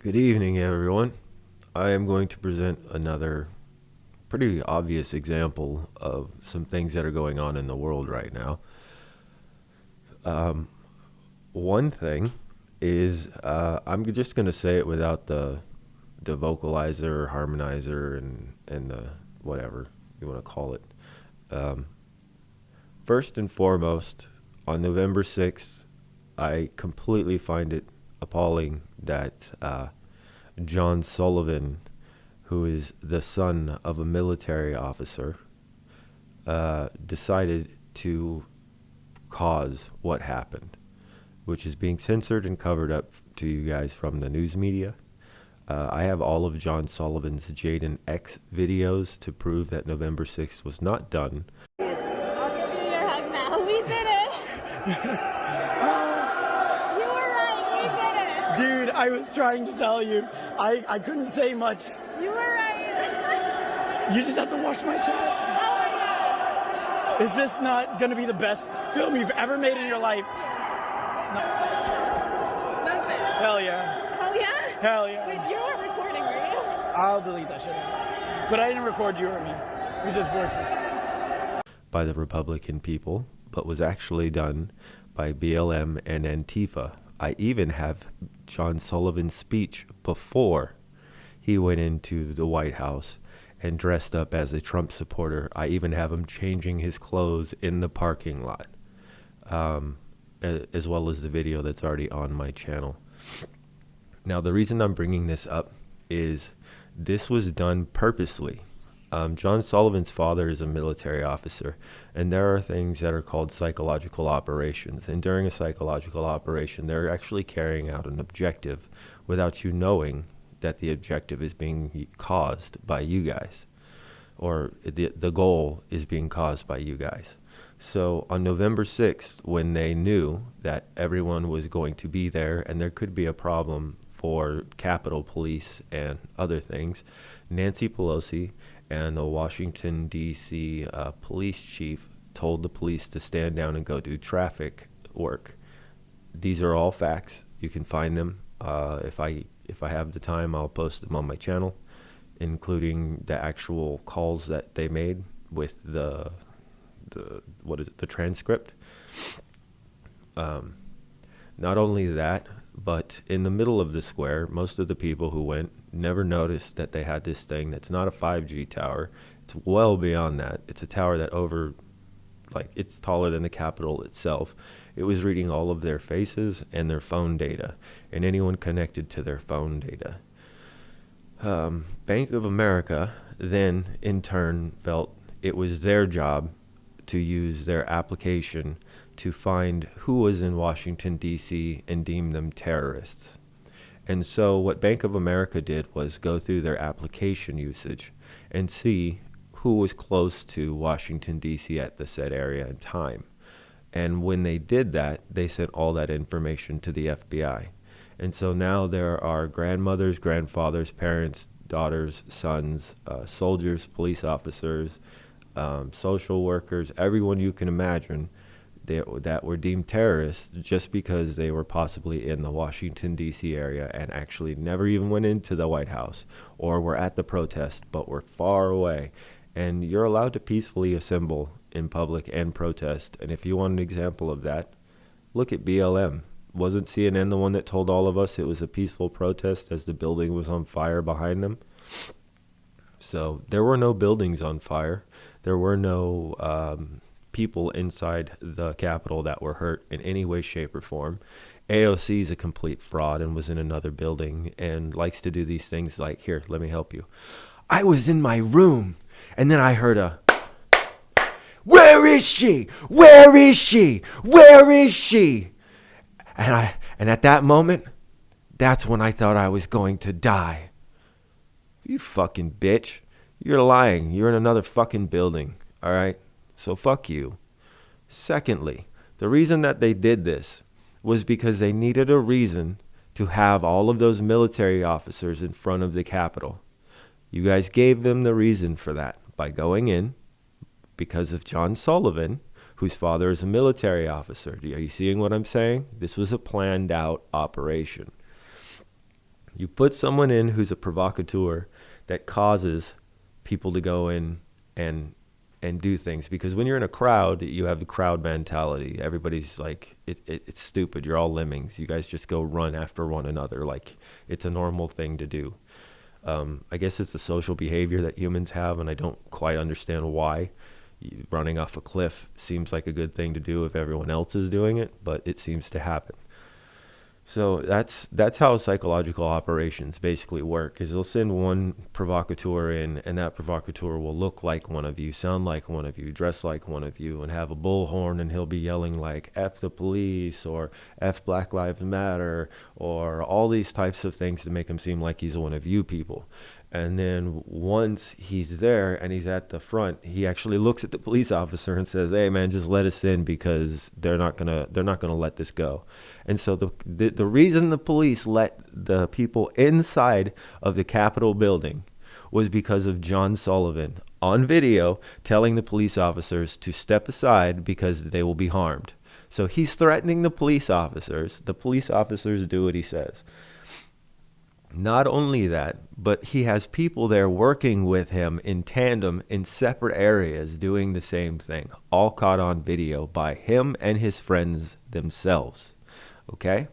Good evening, everyone. I am going to present another pretty obvious example of some things that are going on in the world right now. One thing is, I'm just going to say it without the vocalizer, harmonizer, and the whatever you want to call it. First and foremost, on November 6th, I completely find it appalling that John Sullivan, who is the son of a military officer, decided to cause what happened, which is being censored and covered up to you guys from the news media. I have all of John Sullivan's Jaden X videos to prove that November 6th was not done. I'll give you your hug now. We did it! You were right, we did it! Dude, I was trying to tell you. I couldn't say much. You were right! You just have to watch my chat. Oh my God! Is this not going to be the best film you've ever made in your life? That's it. Hell yeah. Oh yeah? Hell yeah. Wait, you weren't recording, were you? I'll delete that shit. But I didn't record you or me. It was just voices. By the Republican people, but was actually done by BLM and Antifa. I even have John Sullivan's speech before he went into the White House and dressed up as a Trump supporter. I even have him changing his clothes in the parking lot, as well as the video that's already on my channel. Now, the reason I'm bringing this up is this was done purposely. John Sullivan's father is a military officer, and there are things that are called psychological operations. And during a psychological operation, they're actually carrying out an objective without you knowing that the objective is being caused by you guys, or the goal is being caused by you guys. So on November 6th, when they knew that everyone was going to be there and there could be a problem for Capitol Police and other things, Nancy Pelosi and the Washington, D.C. Police chief told the police to stand down and go do traffic work. These are all facts. You can find them. If I have the time, I'll post them on my channel, including the actual calls that they made with the transcript. Not only that, but in the middle of the square, most of the people who went never noticed that they had this thing that's not a 5G tower. It's well beyond that. It's a tower that it's taller than the Capitol itself. It was reading all of their faces and their phone data and anyone connected to their phone data. Bank of America then, in turn, felt it was their job to use their application to find who was in Washington, D.C. and deem them terrorists. And so what Bank of America did was go through their application usage and see who was close to Washington, D.C. at the said area and time. And when they did that, they sent all that information to the F.B.I. And so now there are grandmothers, grandfathers, parents, daughters, sons, soldiers, police officers, social workers, everyone you can imagine that were deemed terrorists just because they were possibly in the Washington, D.C. area and actually never even went into the White House or were at the protest but were far away. And you're allowed to peacefully assemble in public and protest. And if you want an example of that, look at BLM. Wasn't CNN the one that told all of us it was a peaceful protest as the building was on fire behind them? So there were no buildings on fire. There were no people inside the Capitol that were hurt in any way, shape, or form. AOC is a complete fraud and was in another building and likes to do these things like, here, let me help you. I was in my room and then I heard a, where is she? Where is she? Where is she? And at that moment, that's when I thought I was going to die. You fucking bitch. You're lying. You're in another fucking building. All right? So fuck you. Secondly, the reason that they did this was because they needed a reason to have all of those military officers in front of the Capitol. You guys gave them the reason for that by going in because of John Sullivan, whose father is a military officer. Are you seeing what I'm saying? This was a planned out operation. You put someone in who's a provocateur that causes people to go in and do things, because when you're in a crowd, you have the crowd mentality. Everybody's like, it's stupid. You're all lemmings. You guys just go run after one another. Like, it's a normal thing to do. I guess it's the social behavior that humans have, and I don't quite understand why. Running off a cliff seems like a good thing to do if everyone else is doing it, but it seems to happen. So that's how psychological operations basically work, is they'll send one provocateur in, and that provocateur will look like one of you, sound like one of you, dress like one of you, and have a bullhorn, and he'll be yelling like F the police or F Black Lives Matter or all these types of things to make him seem like he's one of you people. And then once he's there and he's at the front, he actually looks at the police officer and says, "Hey man, just let us in, because they're not gonna let this go." And so the reason the police let the people inside of the Capitol building was because of John Sullivan on video telling the police officers to step aside because they will be harmed. So he's threatening the police officers. The police officers do what he says. Not only that, but he has people there working with him in tandem in separate areas doing the same thing, all caught on video by him and his friends themselves. Okay?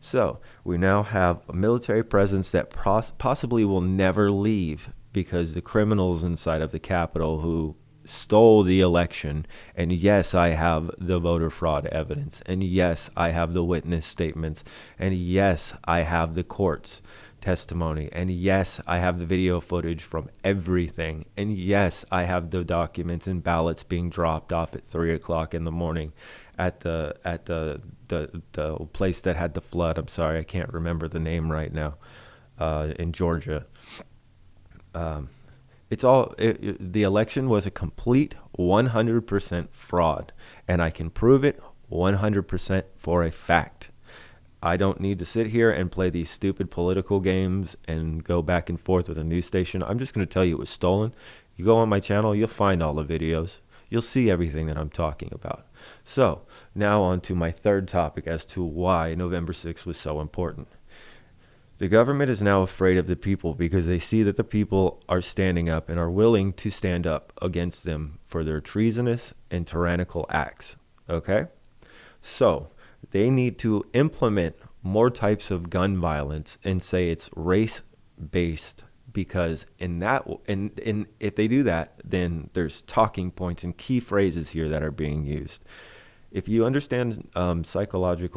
So we now have a military presence that possibly will never leave, because the criminals inside of the Capitol who stole the election, and yes, I have the voter fraud evidence, and yes, I have the witness statements, and yes, I have the courts testimony, and yes, I have the video footage from everything, and yes, I have the documents and ballots being dropped off at 3:00 in the morning at the place that had the flood. I'm sorry, I can't remember the name right now, in Georgia. The election was a complete 100% fraud, and I can prove it 100% for a fact. I don't need to sit here and play these stupid political games and go back and forth with a news station. I'm just going to tell you it was stolen. You go on my channel, you'll find all the videos. You'll see everything that I'm talking about. So now on to my third topic as to why November 6th was so important. The government is now afraid of the people because they see that the people are standing up and are willing to stand up against them for their treasonous and tyrannical acts. Okay? So they need to implement more types of gun violence and say it's race-based, because if they do that, then there's talking points and key phrases here that are being used. If you understand psychology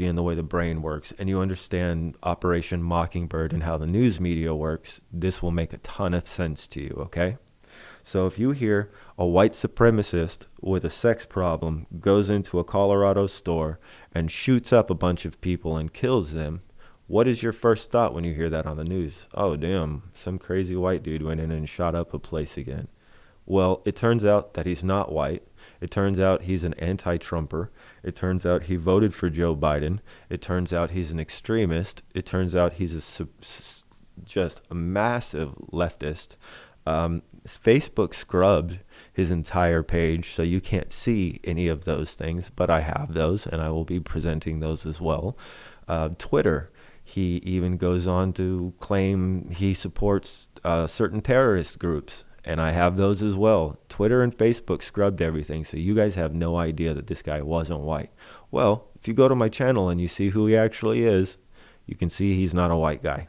and the way the brain works, and you understand Operation Mockingbird and how the news media works, this will make a ton of sense to you, okay? So if you hear a white supremacist with a sex problem goes into a Colorado store and shoots up a bunch of people and kills them, what is your first thought when you hear that on the news? Oh, damn, some crazy white dude went in and shot up a place again. Well, it turns out that he's not white. It turns out he's an anti-Trumper. It turns out he voted for Joe Biden. It turns out he's an extremist. It turns out he's just a massive leftist. Facebook scrubbed his entire page, so you can't see any of those things, but I have those, and I will be presenting those as well. Twitter, he even goes on to claim he supports certain terrorist groups, and I have those as well. Twitter and Facebook scrubbed everything, so you guys have no idea that this guy wasn't white. Well, if you go to my channel and you see who he actually is, you can see he's not a white guy.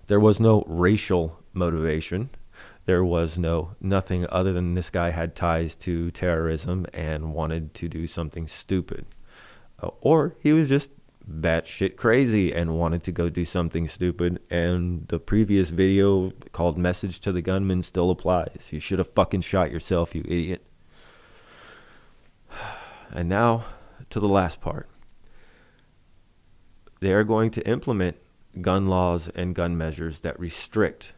There was no racial motivation. There was nothing other than this guy had ties to terrorism and wanted to do something stupid. Or he was just batshit crazy and wanted to go do something stupid, and the previous video called Message to the Gunman still applies. You should have fucking shot yourself, you idiot. And now to the last part. They are going to implement gun laws and gun measures that restrict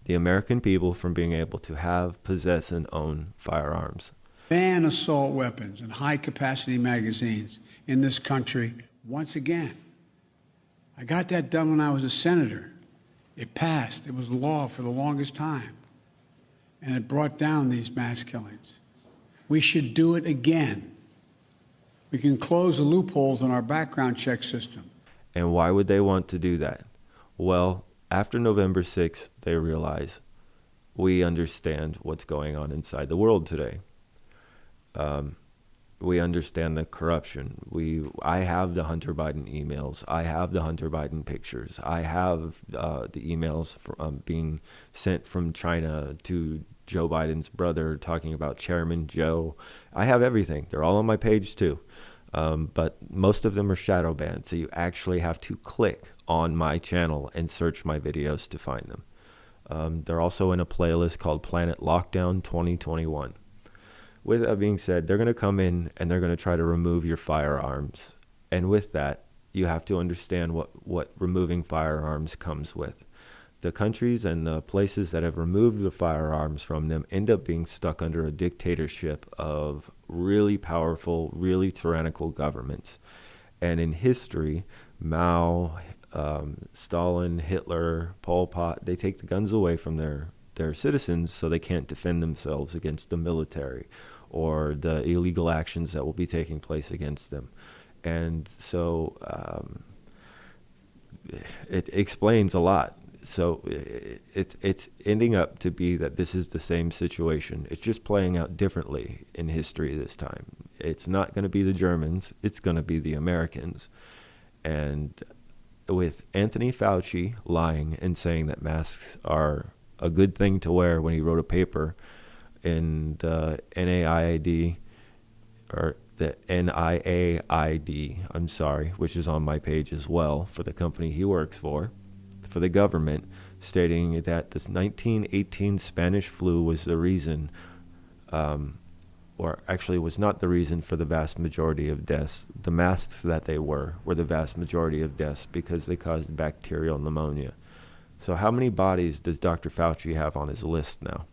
the American people from being able to have, possess, and own firearms. Ban assault weapons and high-capacity magazines in this country once again. I got that done when I was a senator. It passed. It was law for the longest time. And it brought down these mass killings. We should do it again. We can close the loopholes in our background check system. And why would they want to do that? Well, after November 6th, they realize we understand what's going on inside the world today. We understand the corruption. I have the Hunter Biden emails. I have the Hunter Biden pictures. I have the emails being sent from China to Joe Biden's brother talking about Chairman Joe. I have everything. They're all on my page too. But most of them are shadow banned. So you actually have to click on my channel and search my videos to find them. They're also in a playlist called Planet Lockdown 2021. With that being said, they're going to come in and they're going to try to remove your firearms. And with that, you have to understand what removing firearms comes with. The countries and the places that have removed the firearms from them end up being stuck under a dictatorship of really powerful, really tyrannical governments. And in history, Mao, Stalin, Hitler, Pol Pot, they take the guns away from their citizens so they can't defend themselves against the military or the illegal actions that will be taking place against them. And so it explains a lot. So it's ending up to be that this is the same situation. It's just playing out differently in history this time. It's not going to be the Germans. It's going to be the Americans. And with Anthony Fauci lying and saying that masks are a good thing to wear when he wrote a paper in the NAID, or the NIAID, I'm sorry, which is on my page as well for the company he works for the government, stating that this 1918 Spanish flu was the reason, or actually was not the reason for the vast majority of deaths. The masks that they were the vast majority of deaths because they caused bacterial pneumonia. So how many bodies does Dr. Fauci have on his list now?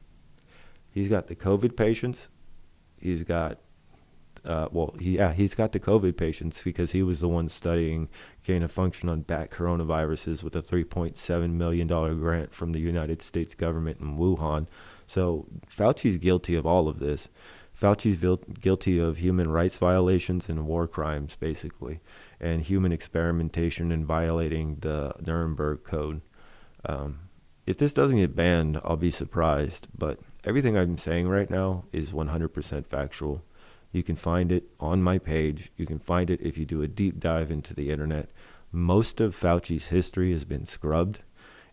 He's got the COVID patients. He's got, he's got the COVID patients because he was the one studying gain of function on bat coronaviruses with a $3.7 million grant from the United States government in Wuhan. So Fauci's guilty of all of this. Fauci's guilty of human rights violations and war crimes, basically, and human experimentation and violating the Nuremberg Code. If this doesn't get banned, I'll be surprised, but everything I'm saying right now is 100% factual. You can find it on my page. You can find it if you do a deep dive into the internet. Most of Fauci's history has been scrubbed,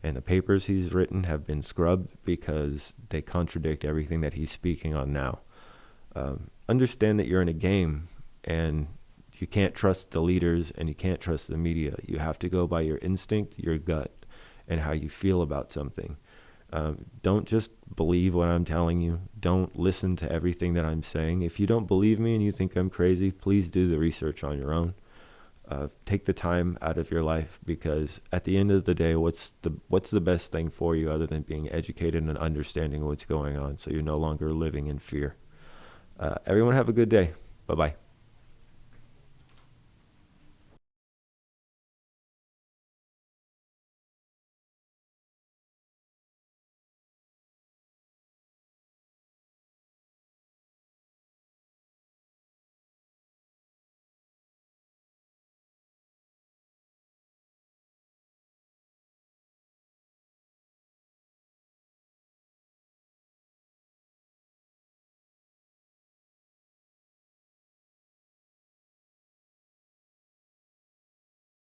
and the papers he's written have been scrubbed because they contradict everything that he's speaking on now. Understand that you're in a game, and you can't trust the leaders and you can't trust the media. You have to go by your instinct, your gut, and how you feel about something. Don't just believe what I'm telling you. Don't listen to everything that I'm saying. If you don't believe me and you think I'm crazy, please do the research on your own. Take the time out of your life, because at the end of the day, what's the best thing for you other than being educated and understanding what's going on so you're no longer living in fear. Everyone have a good day. Bye-bye.